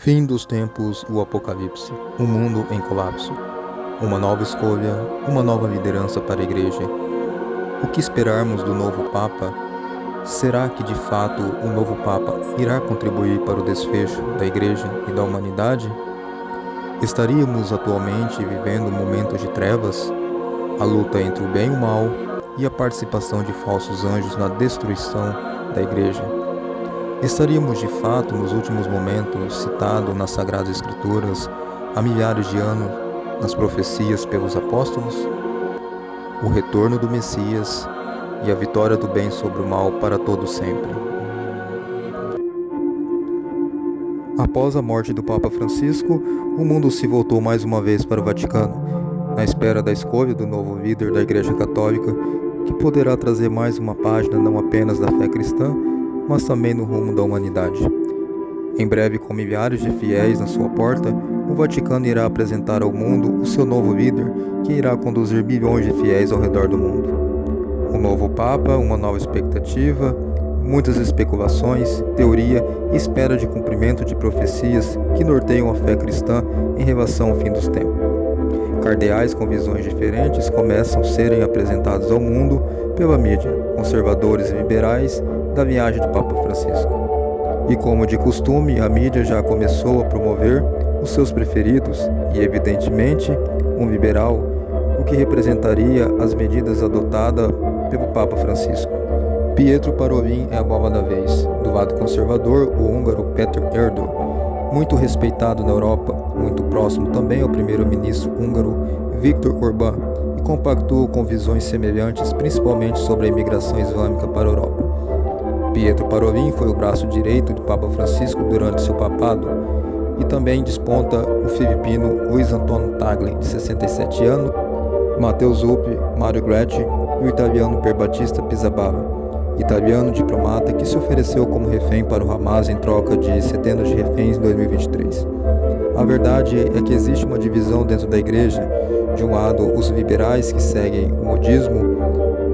Fim dos tempos, o apocalipse, um mundo em colapso, uma nova escolha, uma nova liderança para a Igreja. O que esperarmos do novo Papa? Será que de fato o novo Papa irá contribuir para o desfecho da Igreja e da humanidade? Estaríamos atualmente vivendo momentos de trevas, a luta entre o bem e o mal e a participação de falsos anjos na destruição da Igreja. Estaríamos de fato nos últimos momentos citado nas Sagradas Escrituras há milhares de anos nas profecias pelos apóstolos? O retorno do Messias e a vitória do bem sobre o mal para todo sempre. Após a morte do Papa Francisco, o mundo se voltou mais uma vez para o Vaticano, na espera da escolha do novo líder da Igreja Católica, que poderá trazer mais uma página não apenas da fé cristã, mas também no rumo da humanidade. Em breve, com milhares de fiéis na sua porta, o Vaticano irá apresentar ao mundo o seu novo líder, que irá conduzir bilhões de fiéis ao redor do mundo. Um novo Papa, uma nova expectativa, muitas especulações, teoria e espera de cumprimento de profecias que norteiam a fé cristã em relação ao fim dos tempos. Cardeais com visões diferentes começam a serem apresentados ao mundo pela mídia, conservadores e liberais, da viagem de Papa Francisco. E como de costume, a mídia já começou a promover os seus preferidos e, evidentemente, um liberal, o que representaria as medidas adotadas pelo Papa Francisco. Pietro Parolin é a bola da vez. Do lado conservador, o húngaro Péter Erdoğan, muito respeitado na Europa, muito próximo também ao primeiro-ministro húngaro Viktor Orbán, e compactua com visões semelhantes, principalmente sobre a imigração islâmica para a Europa. Pietro Parolin foi o braço direito do Papa Francisco durante seu papado, e também desponta o filipino Luiz Antônio Tagle, de 67 anos, Matteo Zuppi, Mario Gretti e o italiano Pier Battista Pizzaballa, italiano diplomata que se ofereceu como refém para o Hamas em troca de centenas de reféns em 2023. A verdade é que existe uma divisão dentro da Igreja. De um lado, os liberais que seguem o modismo,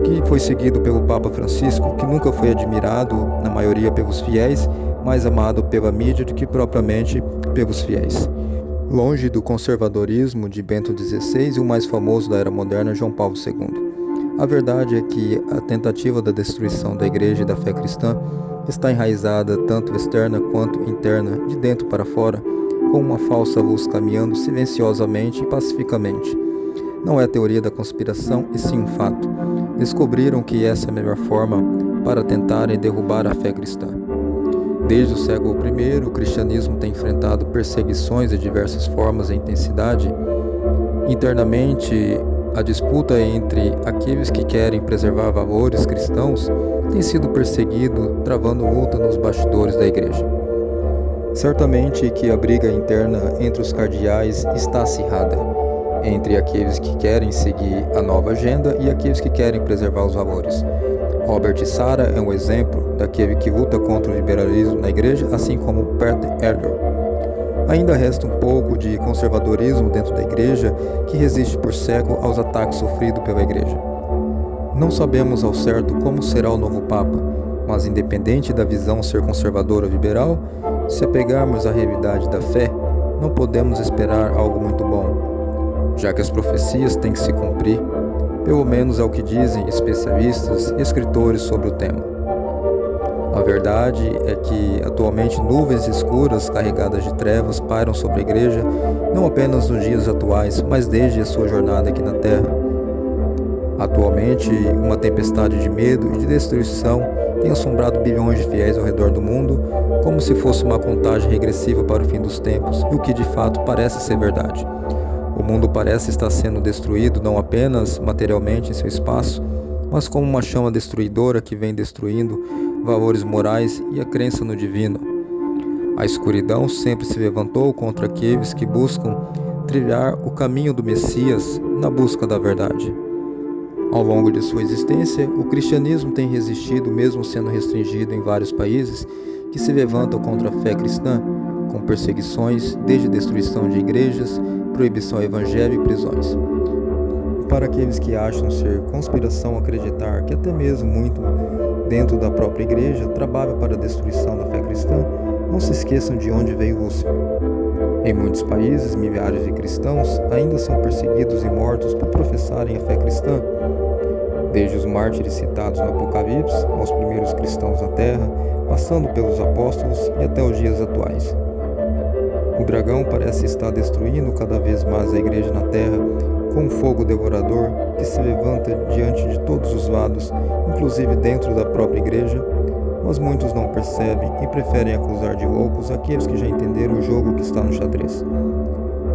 que foi seguido pelo Papa Francisco, que nunca foi admirado, na maioria, pelos fiéis, mais amado pela mídia do que propriamente pelos fiéis. Longe do conservadorismo de Bento XVI e o mais famoso da era moderna, João Paulo II. A verdade é que a tentativa da destruição da Igreja e da fé cristã está enraizada tanto externa quanto interna, de dentro para fora, com uma falsa luz caminhando silenciosamente e pacificamente. Não é teoria da conspiração, e sim um fato. Descobriram que essa é a melhor forma para tentarem derrubar a fé cristã. Desde o século I, o cristianismo tem enfrentado perseguições de diversas formas e intensidade. Internamente, a disputa entre aqueles que querem preservar valores cristãos tem sido perseguido, travando luta nos bastidores da Igreja. Certamente que a briga interna entre os cardeais está acirrada, entre aqueles que querem seguir a nova agenda e aqueles que querem preservar os valores. Robert Sarah é um exemplo daquele que luta contra o liberalismo na Igreja, assim como Péter Erdoğan. Ainda resta um pouco de conservadorismo dentro da Igreja que resiste por séculos aos ataques sofridos pela Igreja. Não sabemos ao certo como será o novo Papa, mas independente da visão ser conservadora ou liberal, se apegarmos à realidade da fé, não podemos esperar algo muito bom, já que as profecias têm que se cumprir, pelo menos é o que dizem especialistas e escritores sobre o tema. A verdade é que, atualmente, nuvens escuras carregadas de trevas pairam sobre a Igreja, não apenas nos dias atuais, mas desde a sua jornada aqui na Terra. Atualmente, uma tempestade de medo e de destruição tem assombrado bilhões de fiéis ao redor do mundo, como se fosse uma contagem regressiva para o fim dos tempos, e o que de fato parece ser verdade. O mundo parece estar sendo destruído não apenas materialmente em seu espaço, mas como uma chama destruidora que vem destruindo valores morais e a crença no divino. A escuridão sempre se levantou contra aqueles que buscam trilhar o caminho do Messias na busca da verdade. Ao longo de sua existência, o cristianismo tem resistido, mesmo sendo restringido em vários países que se levantam contra a fé cristã, com perseguições, desde destruição de igrejas, proibição ao evangelho e prisões. Para aqueles que acham ser conspiração acreditar que até mesmo muito dentro da própria igreja trabalha para a destruição da fé cristã, não se esqueçam de onde veio Lúcifer. Em muitos países, milhares de cristãos ainda são perseguidos e mortos por professarem a fé cristã. Desde os mártires citados no Apocalipse, aos primeiros cristãos da Terra, passando pelos apóstolos e até os dias atuais. O dragão parece estar destruindo cada vez mais a igreja na Terra, com um fogo devorador que se levanta diante de todos os lados, inclusive dentro da própria igreja, mas muitos não percebem e preferem acusar de loucos aqueles que já entenderam o jogo que está no xadrez.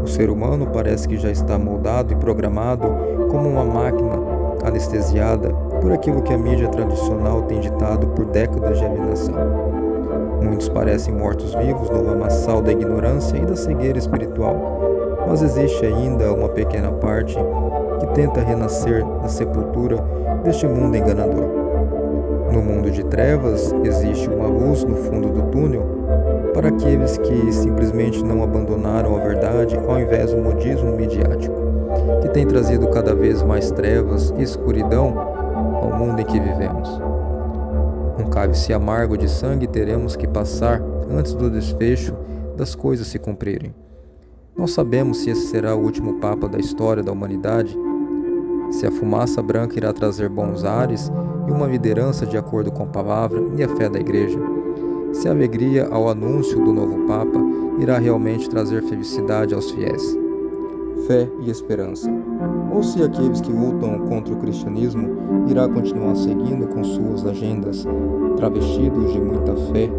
O ser humano parece que já está moldado e programado como uma máquina anestesiada por aquilo que a mídia tradicional tem ditado por décadas de alienação. Muitos parecem mortos-vivos no lamaçal da ignorância e da cegueira espiritual, mas existe ainda uma pequena parte que tenta renascer da sepultura deste mundo enganador. No mundo de trevas, existe uma luz no fundo do túnel para aqueles que simplesmente não abandonaram a verdade ao invés do modismo midiático, que tem trazido cada vez mais trevas e escuridão ao mundo em que vivemos. Um cálice amargo de sangue teremos que passar antes do desfecho das coisas se cumprirem. Não sabemos se esse será o último Papa da história da humanidade, se a fumaça branca irá trazer bons ares e uma liderança de acordo com a palavra e a fé da Igreja, se a alegria ao anúncio do novo Papa irá realmente trazer felicidade aos fiéis, fé e esperança, ou se aqueles que lutam contra o cristianismo irá continuar seguindo com suas agendas, travestidos de muita fé,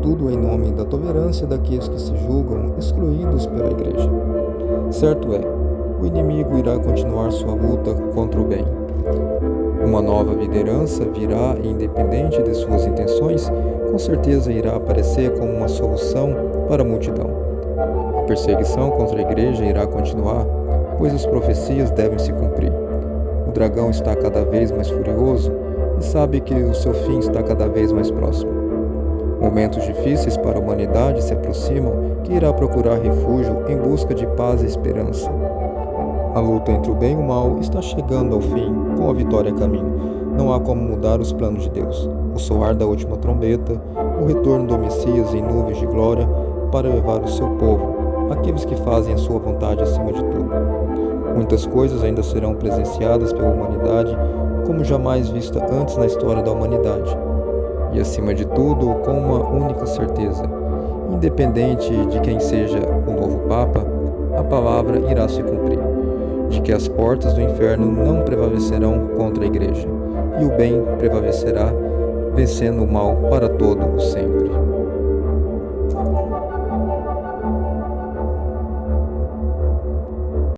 tudo em nome da tolerância daqueles que se julgam excluídos pela Igreja. Certo é, o inimigo irá continuar sua luta contra o bem. Uma nova liderança virá e, independente de suas intenções, com certeza irá aparecer como uma solução para a multidão. A perseguição contra a igreja irá continuar, pois as profecias devem se cumprir. O dragão está cada vez mais furioso e sabe que o seu fim está cada vez mais próximo. Momentos difíceis para a humanidade se aproximam, que irá procurar refúgio em busca de paz e esperança. A luta entre o bem e o mal está chegando ao fim, com a vitória a caminho. Não há como mudar os planos de Deus. O soar da última trombeta, o retorno do Messias em nuvens de glória para levar o seu povo, aqueles que fazem a sua vontade acima de tudo. Muitas coisas ainda serão presenciadas pela humanidade como jamais vista antes na história da humanidade. E acima de tudo, com uma única certeza: independente de quem seja o novo Papa, a palavra irá se cumprir, de que as portas do inferno não prevalecerão contra a igreja, e o bem prevalecerá, vencendo o mal para todo o sempre.